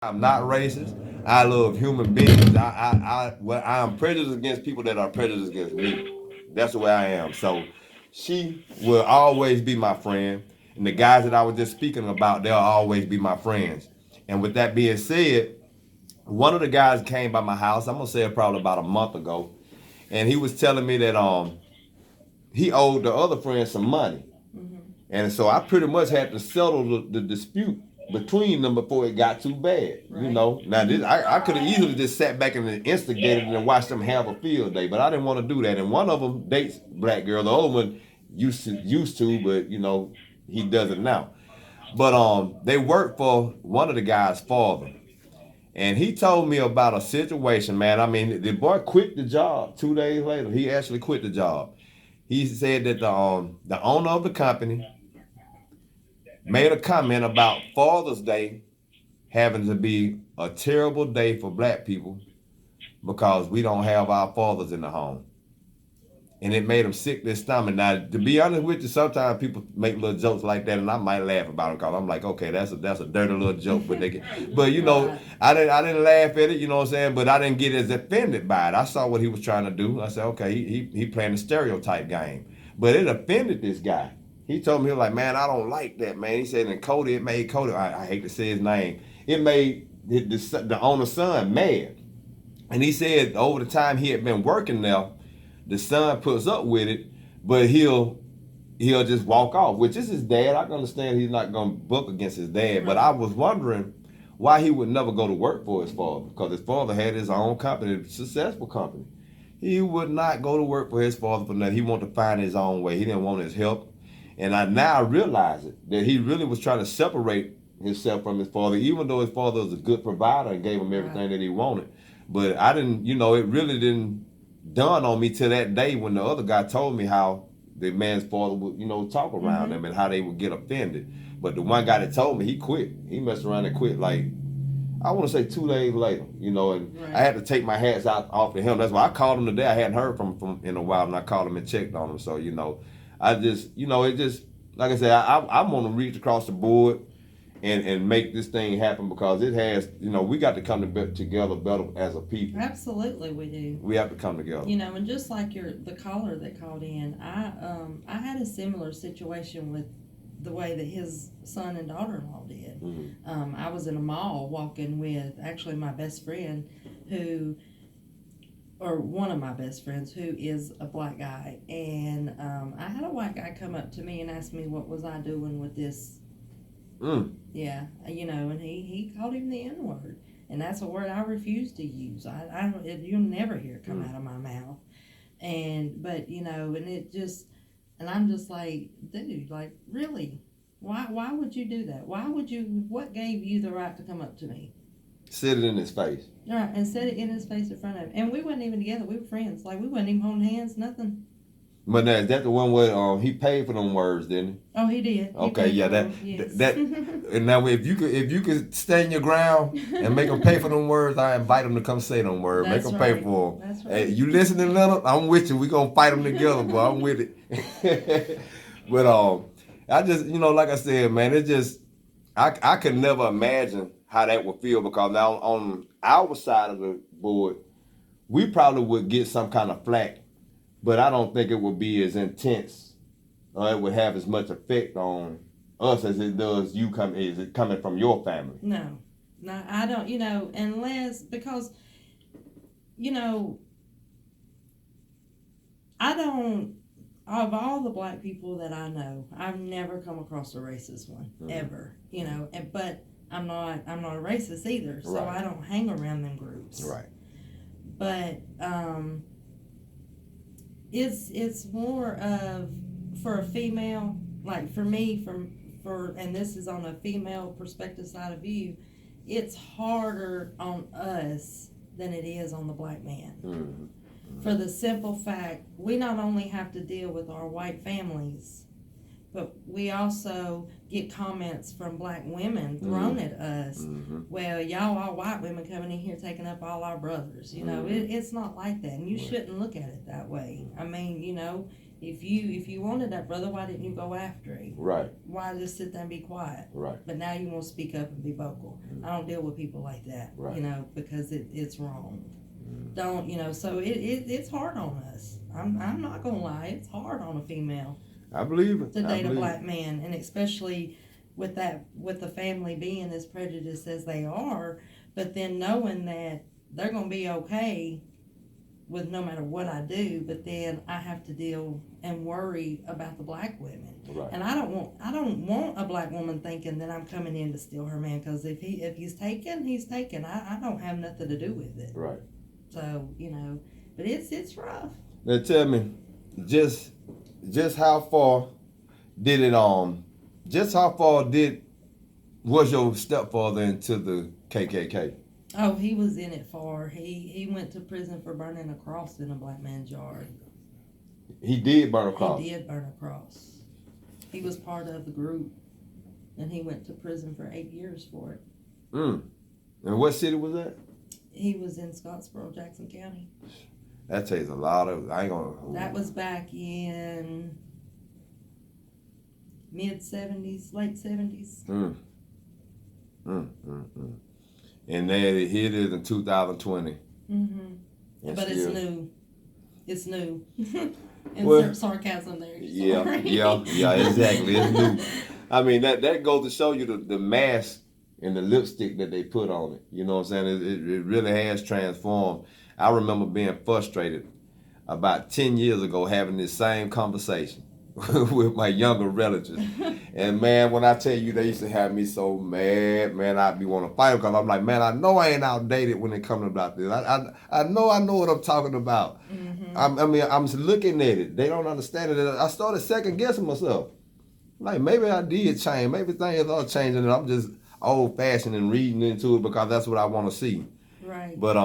I'm not racist. I love human beings. I am prejudiced against people that are prejudiced against me. That's the way I am. So she will always be my friend. And the guys that I was just speaking about, they'll always be my friends. And with that being said, one of the guys came by my house, I'm gonna say it probably about a month ago, and he was telling me that he owed the other friend some money. And so I pretty much had to settle the dispute between them before it got too bad. Right. You know, now I could have easily just sat back and instigated and watched them have a field day, but I didn't want to do that. And one of them dates black girl. The other one used to, but you know, he doesn't now. But they worked for one of the guy's father. And he told me about a situation, man. I mean, the boy quit the job 2 days later. He actually quit the job. He said that the owner of the company made a comment about Father's Day having to be a terrible day for black people because we don't have our fathers in the home. And it made him sick to his stomach. Now, to be honest with you, sometimes people make little jokes like that, and I might laugh about it because I'm like, okay, that's a dirty little joke. But you know, I didn't laugh at it, you know what I'm saying? But I didn't get as offended by it. I saw what he was trying to do. I said, okay, he playing a stereotype game, but it offended this guy. He told me, he was like, man, I don't like that, man. He said, and Cody, it made Cody, I hate to say his name, it made the owner's son mad. And he said over the time he had been working there, the son puts up with it, but he'll just walk off, which is his dad. I can understand he's not gonna buck against his dad, but I was wondering why he would never go to work for his father, because his father had his own company, a successful company. He would not go to work for his father for nothing. He wanted to find his own way. He didn't want his help. And I now realize it, that he really was trying to separate himself from his father, even though his father was a good provider and gave him everything that he wanted. But I didn't, it really didn't dawn on me till that day when the other guy told me how the man's father would, talk around them and how they would get offended. But the one guy that told me, he quit. He messed around and quit like, I want to say 2 days later, and right. I had to take my hats off to him. That's why I called him today. I hadn't heard from him in a while, and I called him and checked on him. So, I just, it just, like I said, I'm going to reach across the board and make this thing happen, because it has, we got to come together better as a people. Absolutely, we do. We have to come together. And just like the caller that called in, I had a similar situation with the way that his son and daughter-in-law did. Mm-hmm. I was in a mall walking with actually my best friend one of my best friends who is a black guy, and I had a white guy come up to me and ask me what was I doing with this. Yeah, and he called him the N-word, and that's a word I refuse to use. You'll never hear it come out of my mouth, but and it just, and I'm just like, dude, like, really, why would you do that? What gave you the right to come up to me? Said it in his face. Right, and said it in his face in front of him, and we wasn't even together. We were friends. Like, we wasn't even holding hands, nothing. But now, is that the one where he paid for them words, didn't he? Oh, he did. Okay, yeah, that. And now, if you could stand your ground and make them pay for them words, I invite them to come say them words. That's make them pay for them. That's right. Hey, you listening, Leonard? I'm with you. We gonna fight them together, boy. I'm with it. But I just, like I said, man, it just, I could never imagine how that would feel, because now on our side of the board, we probably would get some kind of flack. But I don't think it would be as intense, or it would have as much effect on us as it does is it coming from your family. No, I don't, unless, because, I don't, of all the black people that I know, I've never come across a racist one, ever, but I'm not a racist either, so right. I don't hang around them groups. Right. But, it's more of, for a female, like for me, and this is on a female perspective side of view, it's harder on us than it is on the black man. Mm-hmm. For the simple fact, we not only have to deal with our white families, but we also get comments from black women thrown at us. Mm-hmm. Well, y'all are white women coming in here taking up all our brothers. It's not like that. And you shouldn't look at it that way. I mean, If you wanted that brother, why didn't you go after him? Right. Why just sit there and be quiet? Right. But now you want to speak up and be vocal. I don't deal with people like that, Right. you know, because it's wrong. Don't, you know, so it's hard on us. I'm not gonna lie, it's hard on a female I believe it. to I date a believe black man, and especially with the family being as prejudiced as they are, but then knowing that they're gonna be okay with no matter what I do, but then I have to deal and worry about the black women. Right. And I don't want a black woman thinking that I'm coming in to steal her man, because if he's taken, he's taken. I don't have nothing to do with it. Right. So, you know, but it's rough. Now tell me, just how far did it just how far was your stepfather into the KKK? Oh, he was in it for. He went to prison for burning a cross in a black man's yard. He did burn a cross. He did burn a cross. He was part of the group, and he went to prison for 8 years for it. And what city was that? He was in Scottsboro, Jackson County. That takes a lot of. I ain't gonna. That was back in mid-70s, late 70s. And then here it is in 2020. But it's new. It's new. And Well, sarcasm there. Yeah, Sorry. yeah, exactly. It's new. I mean, that goes to show you the mask and the lipstick that they put on it. You know what I'm saying? It really has transformed. I remember being frustrated about 10 years ago having this same conversation with my younger relatives. And man, when I tell you, they used to have me so mad, man, I'd be wanting to fight them, because I'm like, man, I know I ain't outdated when it comes about this. I know what I'm talking about. I'm looking at it. They don't understand it. I started second guessing myself. Like, maybe I did change. Maybe things are changing, and I'm just old fashioned and reading into it because that's what I want to see. Right. But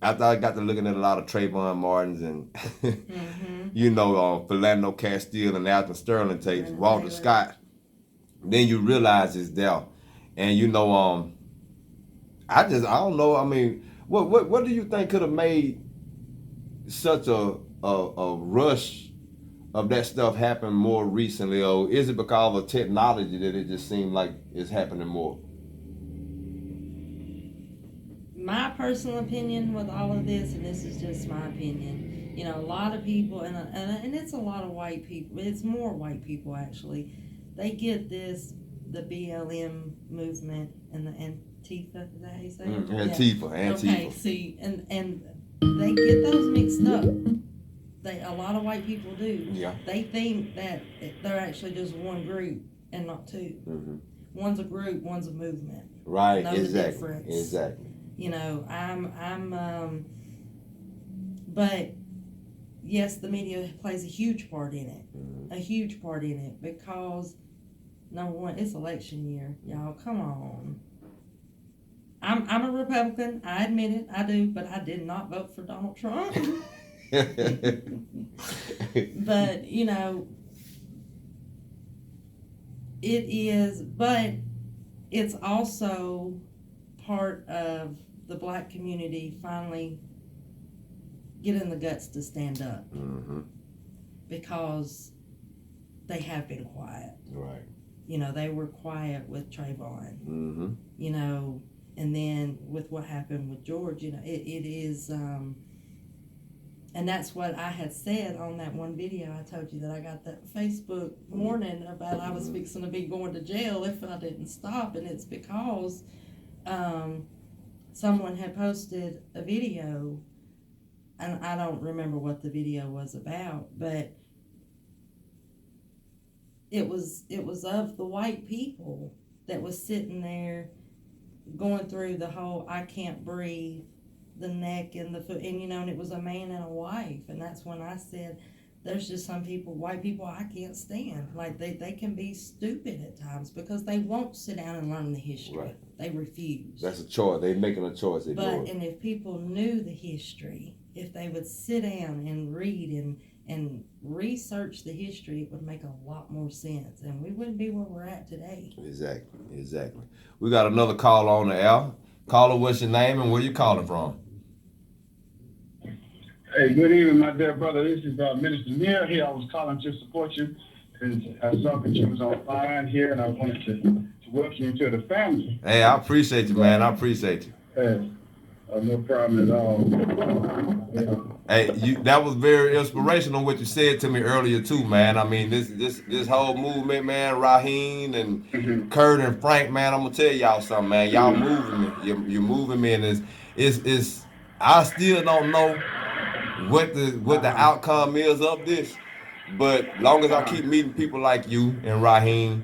after I got to looking at a lot of Trayvon Martins and you know, Philando Castile and Alton Sterling tapes, Walter Scott, then you realize it's there. And you know, I don't know. I mean, what do you think could have made such a rush of that stuff happen more recently, or is it because of technology that it just seemed like it's happening more? My personal opinion with all of this, and this is just my opinion, you know, a lot of people, and it's a lot of white people, it's more white people actually, they get this, the BLM movement and the Antifa, is that how you say it? Antifa. Okay, see, and they get those mixed up. A lot of white people do. Yeah. They think that they're actually just one group and not two. One's a group, one's a movement. Right, Know exactly. the difference. Exactly. You know, but yes, the media plays a huge part in it. A huge part in it, because number one, it's election year, y'all. Come on. I'm a Republican. I admit it. I do, but I did not vote for Donald Trump. But you know, it is. But it's also part of the black community finally getting the guts to stand up, because they have been quiet. Right. You know, they were quiet with Trayvon. You know, and then with what happened with George, you know, it is, and that's what I had said on that one video. I told you that I got that Facebook warning about I was fixing to be going to jail if I didn't stop, and it's because someone had posted a video, and I don't remember what the video was about, but it was of the white people that was sitting there going through the whole I can't breathe, the neck and the foot, and you know, and it was a man and a wife, and that's when I said, there's just some people, white people, I can't stand. Like, they can be stupid at times because they won't sit down and learn the history. Right. They refuse. That's a choice. They're making a choice. And if people knew the history, if they would sit down and read and research the history, it would make a lot more sense, and we wouldn't be where we're at today. Exactly. We got another call on the air. Caller, what's your name and where you calling from? Hey, good evening, my dear brother. This is Minister Neil here. I was calling to support you. And I saw that you was online here, and I wanted to welcome you to the family. Hey, I appreciate you, man. I appreciate you. No problem at all. Yeah. Hey, that was very inspirational what you said to me earlier too, man. I mean, this whole movement, man, Raheem and Mhm. Kurt and Frank, man, I'm gonna tell y'all something, man. Y'all Mhm. moving me. You're moving me, and it's I still don't know what the Uh-huh. outcome is of this, but long as I keep meeting people like you and Raheem,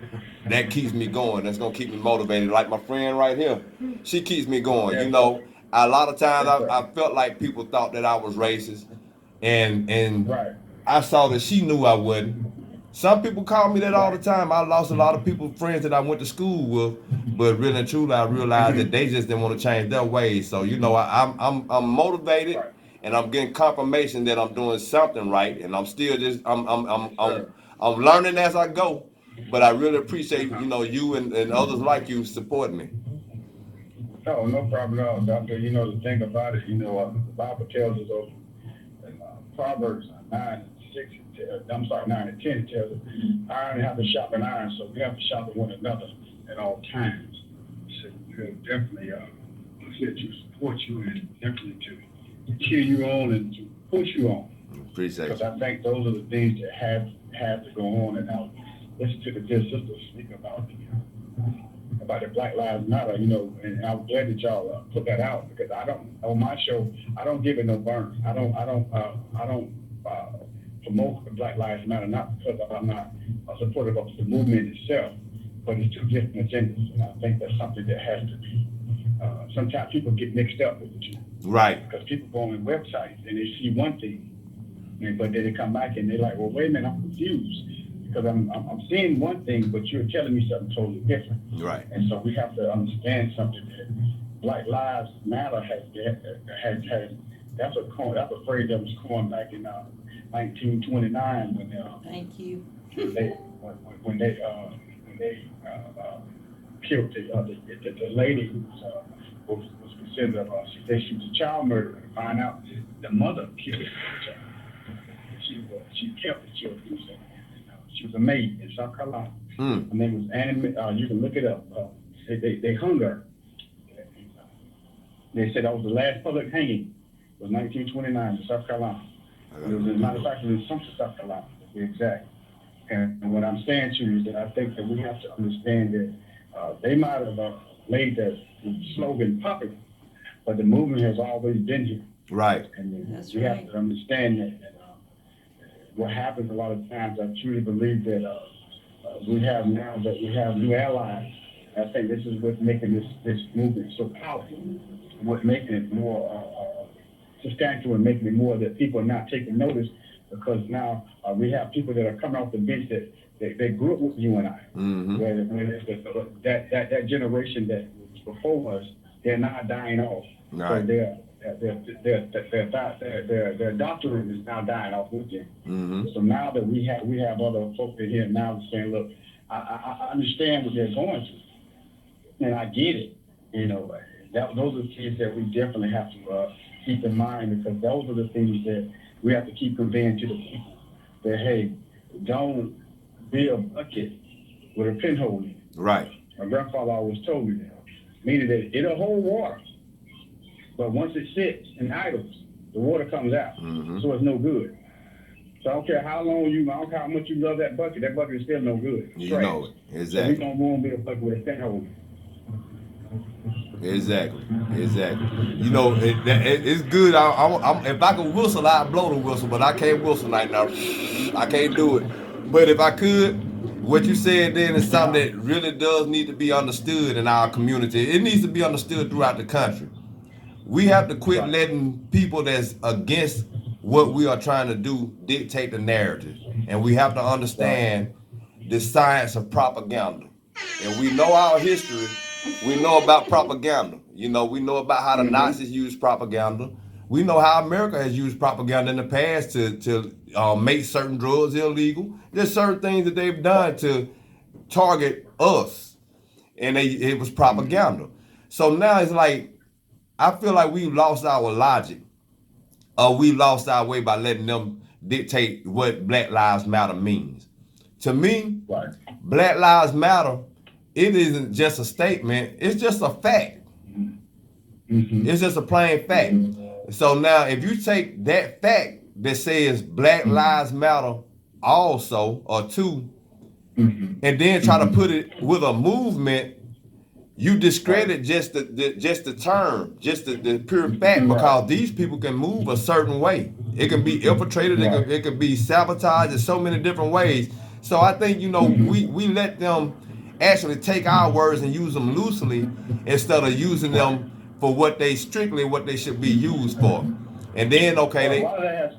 that keeps me going. That's gonna keep me motivated. Like my friend right here, she keeps me going. Yes, sir. A lot of times Yes, sir. I felt like people thought that I was racist, and Right. I saw that she knew I wasn't. Some people call me that all the Right. time. I lost a lot of people, friends that I went to school with, but really and truly, I realized that Mhm. they just didn't want to change their ways. So I'm motivated, Right. and I'm getting confirmation that I'm doing something right, and I'm still just Yes, sir. I'm learning as I go. But I really appreciate Uh-huh. you and others like you supporting me. No, no problem at all, Doctor. The thing about it, the Bible tells us over in Proverbs 9 and 6, I'm sorry, 9 and 10, it tells us, iron have to sharpen iron, so we have to sharpen one another at all times. So we'll definitely here to support you and definitely to cheer you on and to push you on. Appreciate Because you. I think those are the things that have to go on. And now listen to the dear sister speak about the Black Lives Matter, and I'm glad that y'all put that out because I don't on my show I don't give it no burn. I don't promote the Black Lives Matter not because I'm not supportive of the movement itself, but it's two different agendas, and I think that's something that has to be. Sometimes people get mixed up with the two Right. because people go on websites and they see one thing, but then they come back and they're like, well, wait a minute, I'm confused because I'm seeing one thing, but you're telling me something totally different. Right. And so we have to understand something that Black Lives Matter has that's a phrase that was coined back in 1929 Thank you. they when they killed the lady who was considered she said she was a child murderer. To find out the mother killed the child. She kept the children. She was a maid in South Carolina. Mm. Her name was Annie. You can look it up. They hung her. They said that was the last public hanging. It was 1929 in South Carolina. It was, as a matter of fact, it was in Sumter, South Carolina, to be exact. And what I'm saying to you is that I think that we have to understand that they might have made that slogan popular, but the movement has always been here. Right. And That's we right. have to understand that. And, what happens a lot of times, I truly believe that we have new allies. I think this is what's making this movement so powerful. What's making it more substantial and making it more that people are not taking notice because now we have people that are coming off the bench that they grew up with you and I. Mm-hmm. Where that generation that was before us, they're not dying off. Right. So their doctrine is now dying off with them. Mm-hmm. So now that we have other folks in here now saying, look, I understand what they're going through, and I get it. Those are things that we definitely have to keep in mind because those are the things that we have to keep conveying to the people. That hey, don't be a bucket with a pinhole in it. Right. My grandfather always told me that, meaning that it'll hold water. But once it sits and idles, the water comes out, Mm-hmm. so it's no good. So I don't care how long how much you love that bucket is still no good. It's You trash. know it. So we Exactly. don't want to be a bucket with a pinhole. Exactly. It's good. If I could whistle, I'd blow the whistle, but I can't whistle right now. I can't do it. But if I could, what you said then is something that really does need to be understood in our community. It needs to be understood throughout the country. We have to quit Right. letting people that's against what we are trying to do dictate the narrative. And we have to Right. understand the science of propaganda. And we know our history. We know about propaganda. We know about how the Mm-hmm. Nazis used propaganda. We know how America has used propaganda in the past to make certain drugs illegal. There's certain things that they've done Right. to target us, and it was propaganda. So now it's like I feel like we've lost our logic we lost our way by letting them dictate what Black Lives Matter means. To me, Right. Black Lives Matter, it isn't just a statement, it's just a fact. Mm-hmm. It's just a plain fact. So now, if you take that fact that says Black Lives Matter also, or two, and then try to put it with a movement, you discredit just the term, just the pure fact, because these people can move a certain way. It can be infiltrated, it can be sabotaged in so many different ways. So I think, we let them actually take our words and use them loosely instead of using them for what they should be used for. And then, okay, A lot of that has,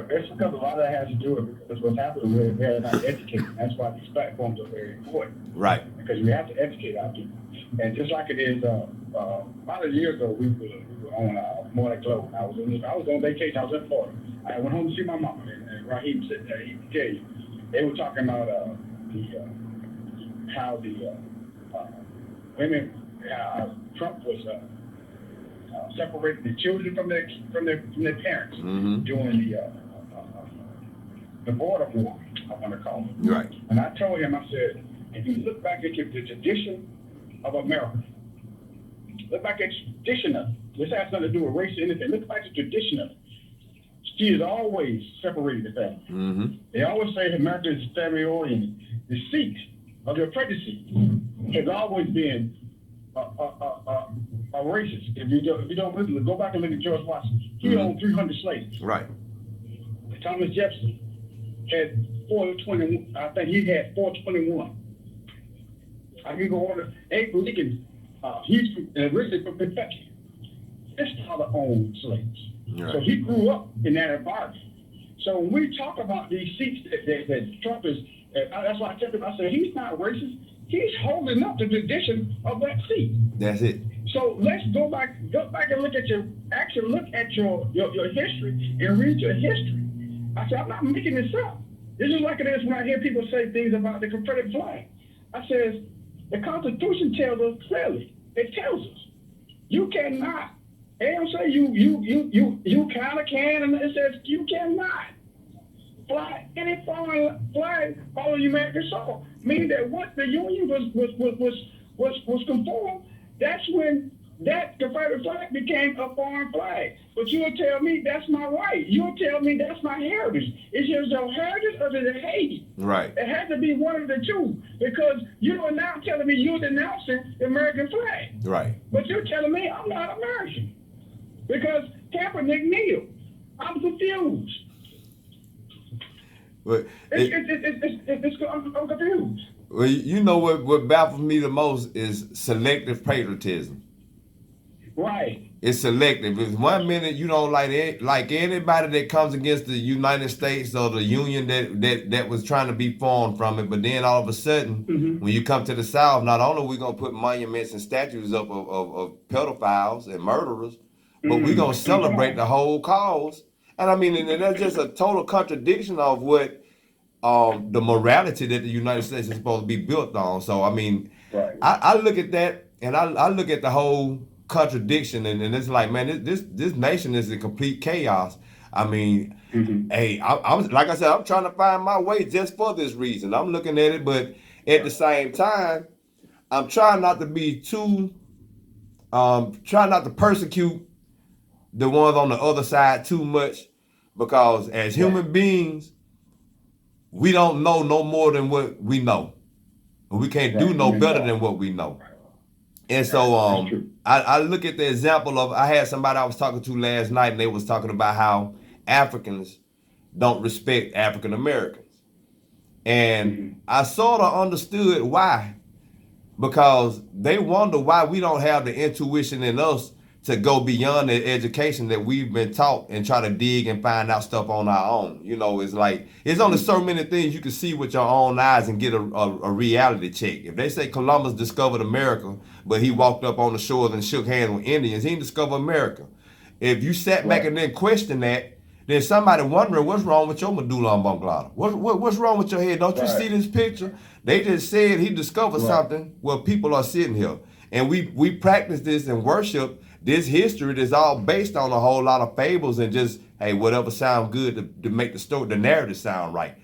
it's because a lot of that has to do with because what's happening is they're not educated. That's why these platforms are very important. right. Because we have to educate our people. And just like it is, about a year ago, we were on Morning Glow. I was on vacation. I was in Florida. I went home to see my mom, and Raheem said that he could tell you. They were talking about how the women, Trump was separating the children from their parents during the border war, I want to call it. Right. And I told him, I said, if you look back at the tradition of America, look back at the tradition of it. This has nothing to do with race or anything. Look back at the tradition of it. She has always separated the family. They always say America is family oriented. The seat of their pregnancy has always been a racist. If you don't listen, go back and look at George Washington. He owned 300 slaves. Right. Thomas Jefferson had 421. I think he had 421. I can go on. Abraham Lincoln, he's originally from Kentucky. His father owned slaves. Right. So he grew up in that environment. So when we talk about these seats that Trump is, that's why I tell him, I said, he's not racist. He's holding up the tradition of that seat. That's it. So let's go back and look at your history and read your history. I said, I'm not making this up. This is like it is when I hear people say things about the Confederate flag. I says, the Constitution tells us clearly. It tells us you cannot. They don't say you kind of can, and it says you cannot fly any foreign flag following the American soil. Meaning that once the Union was conformed, that's when that Confederate flag became a foreign flag. But you'll tell me that's my right. You'll tell me that's my heritage. Is it your heritage or is it hate? Right. It has to be one of the two, because you are now telling me you're denouncing the American flag. Right. But you're telling me I'm not American because Kaepernick kneeled. I'm confused. But I'm confused. well, you know what baffles me the most is selective patriotism. Right. It's selective. If 1 minute you don't like anybody that comes against the United States or the Union that was trying to be formed from it, but then all of a sudden, when you come to the South, not only are we gonna put monuments and statues up of pedophiles and murderers, but we're gonna celebrate the whole cause. And I mean, and that's just a total contradiction of what the morality that the United States is supposed to be built on. So I mean, Right. I look at that and I look at the whole contradiction, and it's like, man, this nation is in complete chaos. I mean, hey, I'm like I said, I'm trying to find my way just for this reason. I'm looking at it, but at the same time, I'm trying not to be too, trying not to persecute the ones on the other side too much, because as human beings, we don't know no more than what we know. We can't do no better than what we know. And so I look at the example of, I had somebody I was talking to last night, and they was talking about how Africans don't respect African Americans. And I sort of understood why, because they wonder why we don't have the intuition in us to go beyond the education that we've been taught and try to dig and find out stuff on our own. You know, it's like, it's only so many things you can see with your own eyes and get a reality check. If they say Columbus discovered America, but he walked up on the shores and shook hands with Indians, he didn't discover America. If you sat back and then question that, then somebody wondering what's wrong with your medulla oblongata. What's wrong with your head? Don't you see this picture? They just said he discovered something where people are sitting here. And we practice this and worship this history is all based on a whole lot of fables and just, hey, whatever sound good to make the story, the narrative sound right.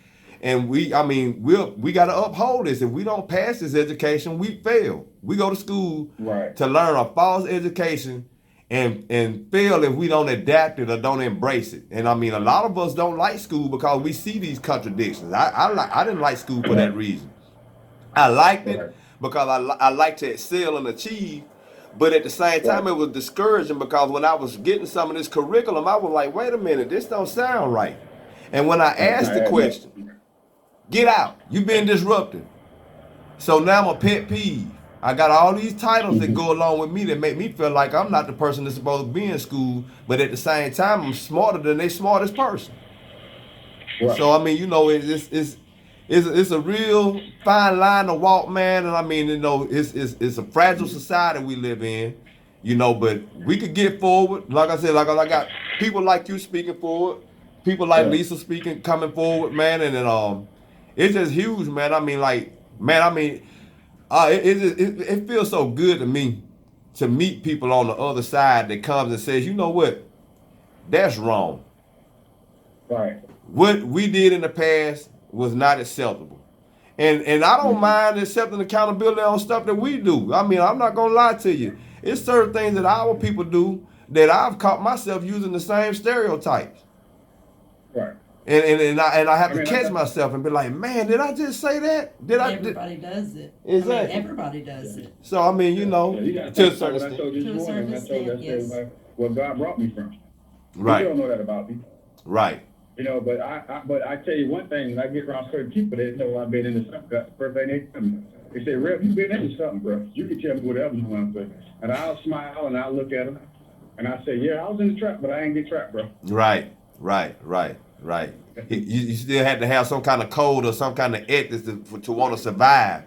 And we got to uphold this. If we don't pass this education, we fail. We go to school to learn a false education and fail if we don't adapt it or don't embrace it. And I mean, a lot of us don't like school because we see these contradictions. I didn't like school for that reason. I liked it because I like to excel and achieve. But at the same time, it was discouraging because when I was getting some of this curriculum, I was like, wait a minute, this don't sound right. And when I asked the question, get out, you've been disrupted. So now I'm a pet peeve. I got all these titles that go along with me that make me feel like I'm not the person that's supposed to be in school, but at the same time, I'm smarter than they smartest person. Right. So I mean, you know, it's a real fine line to walk, man. And I mean, you know, it's a fragile society we live in, you know, but we could get forward. Like I said, like I got people like you speaking forward, people like Lisa coming forward, man, and it's just huge, man. I mean, it feels so good to me to meet people on the other side that comes and says, you know what, that's wrong. Right. What we did in the past was not acceptable. And I don't mind accepting accountability on stuff that we do. I mean, I'm not gonna lie to you. It's certain things that our people do that I've caught myself using the same stereotypes. Right. And I have to catch myself and be like, man, did I just say that? Everybody does it. Exactly. I mean, everybody does it. So I mean, you know, to a certain extent. To a certain extent, yes. Where God brought me from. Right. You don't know that about me. Right. You know, but I tell you one thing, when I get around certain people, they know I've been into something. That's the first thing they tell me. They say, Rev, you been into something, bro. You can tell me whatever you want to say. And I'll smile and I'll look at them. And I say, yeah, I was in the trap, but I ain't get trapped, bro. Right. You still had to have some kind of code or some kind of ethics to want to survive.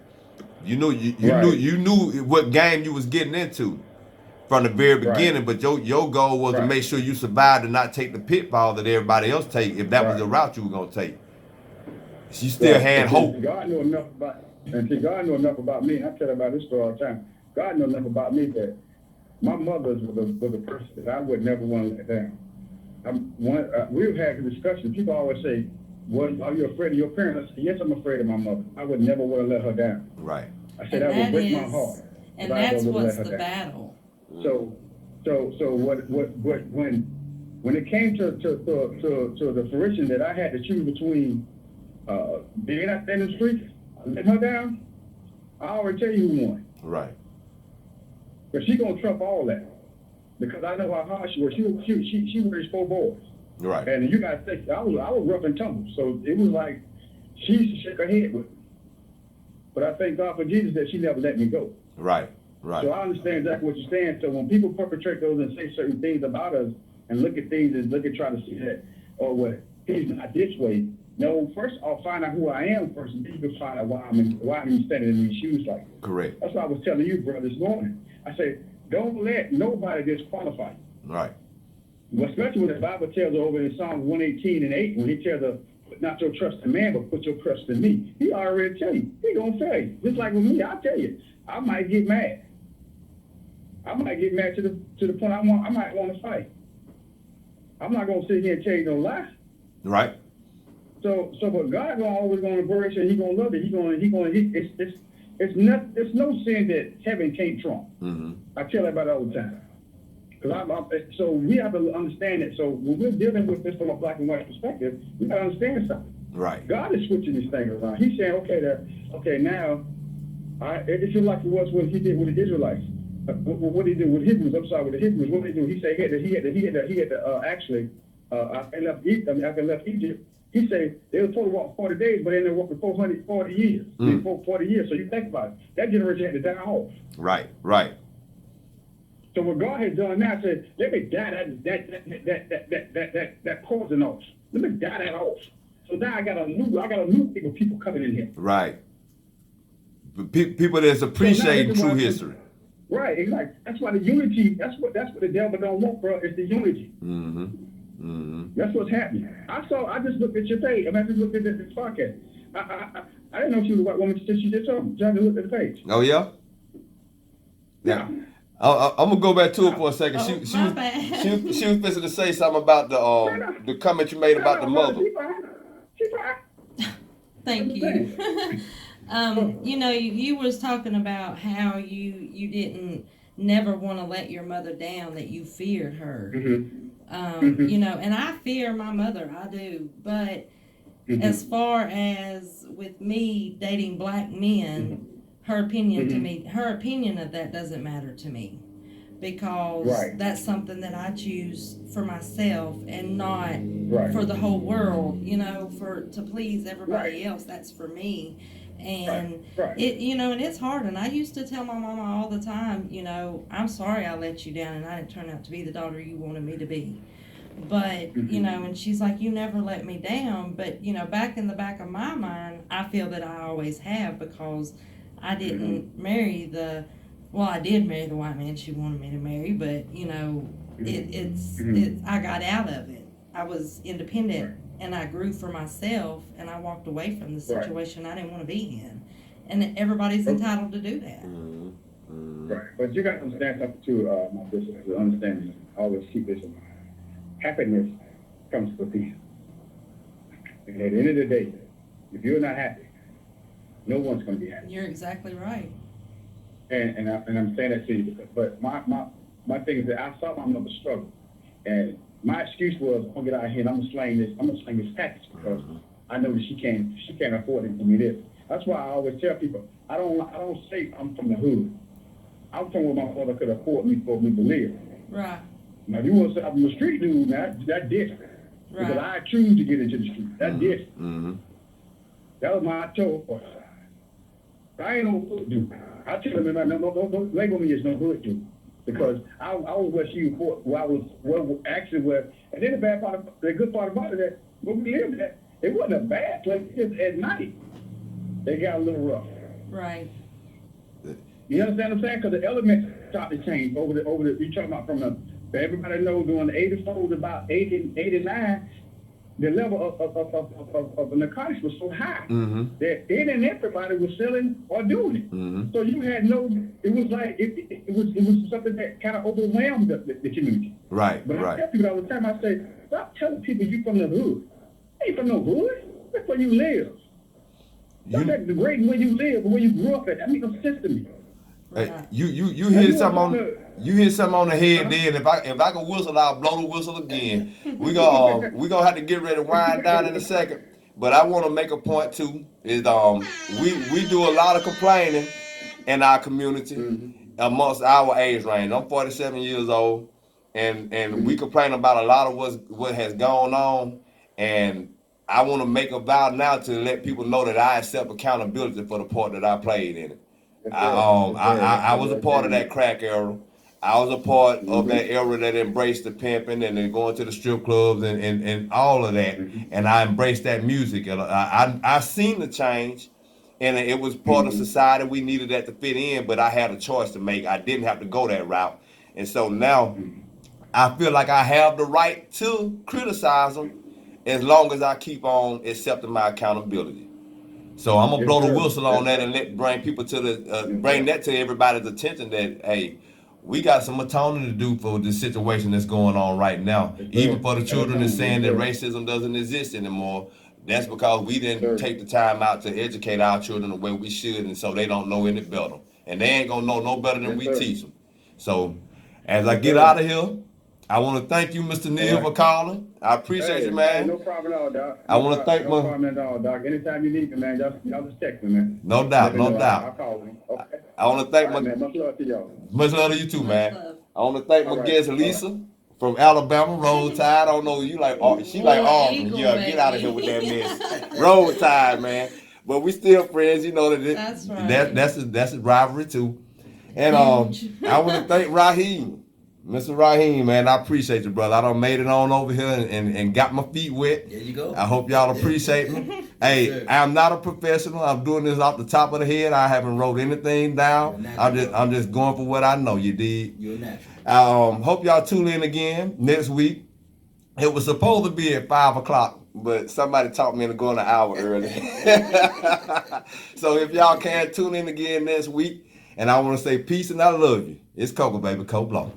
You knew what game you was getting into from the very beginning, but your goal was to make sure you survived and not take the pitfall that everybody else take if that was the route you were gonna take. You still had hope. God knew enough about me. I tell about this story all the time. God knew enough about me that my mother was a person that I would never want to let down. We've had a discussion. People always say, "Well, are you afraid of your parents?" I said, "Yes, I'm afraid of my mother. I would never want to let her down." Right. I said that would break my heart. And that's what's the battle. So what when it came to the fruition that I had to choose between being out there in the street and letting her down, I already tell you who won. Right. But she gonna trump all that. Because I know how hard she was. She raised 4 boys. Right. And you gotta think, I was rough and tumble. So it was like she used to shake her head with me. But I thank God for Jesus that she never let me go. Right. So I understand exactly what you're saying. So when people perpetrate those and say certain things about us and look at things and look at trying to see that, oh well, he's not this way. No, first I'll find out who I am first, and then you can find out why I'm standing in these shoes like this. Correct. That's what I was telling you, brother, this morning. I said, don't let nobody disqualify you. Right. Well, especially when the Bible tells over in Psalm 118:8, when he tells us, put not your trust in man, but put your trust in me. He already tell you. He gonna fail you. Just like with me, I'll tell you. I might get mad. I might get mad to the point I might want to fight. I'm not gonna sit here and tell you no lie. Right. So but God always gonna embrace it. He gonna love it. It's no sin that heaven can't trump. Mm-hmm. I tell everybody all the time. So we have to understand it. So when we're dealing with this from a black and white perspective, we got to understand something. Right. God is switching this thing around. He's saying, okay, now, it's just like it was what he did with the Israelites. What he did with Hebrews, with the Hebrews, what did he do? He said he had to actually, after he left Egypt, he said they were supposed to walk 40 days, but they ended up walking 440 years. 40 years. So you think about it. That generation had to die off. Right. So what God has done now said, let me die that poison off. Let me die that off. So now I got a new group of people coming in here. Right. People that's appreciating true history. Right, exactly. That's why the unity. That's what the devil don't want, bro. It's the unity. Mm-hmm. Mm-hmm. That's what's happening. I just looked at your page. I just looked at this podcast. I didn't know she was a white woman until she just told me. Just looked at the page. Oh yeah. Yeah. I'm gonna go back to it for a second. Oh, my bad. She was fixing to say something about the comment you made about the mother. She fine. Thank you. You know, you was talking about how you didn't never want to let your mother down, that you feared her. You know, and I fear my mother, I do. But as far as with me dating black men, her opinion to me, her opinion of that doesn't matter to me, because that's something that I choose for myself and not for the whole world, you know, to please everybody else. That's for me. And it, you know, and it's hard. And I used to tell my mama all the time, you know, I'm sorry I let you down and I didn't turn out to be the daughter you wanted me to be. But, you know, and she's like, you never let me down. But, you know, back in the back of my mind, I feel that I always have, because I didn't marry I did marry the white man she wanted me to marry, but, you know, I got out of it. I was independent and I grew for myself, and I walked away from the situation I didn't want to be in. And everybody's entitled to do that. Right. But you got to understand something too, my sister, to understand this. Always keep this in mind. Happiness comes with peace. And at the end of the day, if you're not happy, no one's going to be happy. You're exactly right. And I'm saying that to you, but my thing is that I saw my mother struggle, and my excuse was, I'm gonna get out of here and I'm gonna sling this package, because I know that she can't afford it for me this. That's why I always tell people, I don't say I'm from the hood. I'm from where my father could afford me for me to live. Right. Now if you want to say I'm a street dude, now that's different. Right. Because I choose to get into the street. That's different. That was my choice. I ain't no hood dude. I tell them, don't label me as no hood dude, because I was where she was, where I was actually where. And then the good part about it, that where we lived at, it wasn't a bad place. Just at night, they got a little rough. Right. You understand what I'm saying? Because the elements started to change over the. You talking about from everybody knows during the 80s to about 89. The level of narcotics was so high that it and everybody was selling or doing it. So you had it was like it was something that kind of overwhelmed the community. Right. But I tell people all the time, I say, stop telling people you from the hood. I ain't from no hood. That's where you live. That's the grade where you live, where you grew up at. That makes no sense to me. Hey, you hit something on the head there. If I can whistle, I'll blow the whistle again. We gonna have to get ready to wind down in a second. But I want to make a point too. Is we do a lot of complaining in our community amongst our age range. I'm 47 years old, and we complain about a lot of what has gone on. And I want to make a vow now to let people know that I accept accountability for the part that I played in it. I was a part of that crack era. I was a part of that era that embraced the pimping and then going to the strip clubs and all of that. And I embraced that music. And I seen the change, and it was part of society. We needed that to fit in, but I had a choice to make. I didn't have to go that route. And so now I feel like I have the right to criticize them as long as I keep on accepting my accountability. So I'm gonna blow the whistle on that and bring people to bring that to everybody's attention that, hey, we got some atoning to do for the situation that's going on right now. Even for the children that's saying that racism doesn't exist anymore, that's because we didn't take the time out to educate our children the way we should, and so they don't know any better. And they ain't gonna know no better than we teach them. So as I get out of here, I want to thank you, Mr. Neal, for calling. I appreciate you, man. No problem at all, Doc. I want to thank no problem at all, Doc. Anytime you need me, man, y'all just text me, man. No doubt, no doubt. I'll call him. Okay. I want to thank man, much love to y'all. Much love to you too, man. Love. I want to thank my guest, Lisa, from Alabama, Roll Tide. I don't know, she like Auburn. Yeah, get out of here with that mess. Roll Tide, man. But we still friends, you know that. That's right. That's a rivalry too. And I want to thank Raheem. Mr. Raheem, man, I appreciate you, brother. I done made it on over here and got my feet wet. There you go. I hope y'all appreciate me. Hey, I'm not a professional. I'm doing this off the top of the head. I haven't wrote anything down. I'm just going for what I know. You dig? You're natural. Hope y'all tune in again next week. It was supposed to be at 5:00, but somebody taught me to go an hour early. So if y'all can tune in again next week. And I want to say peace and I love you. It's Coco, baby. Coblow.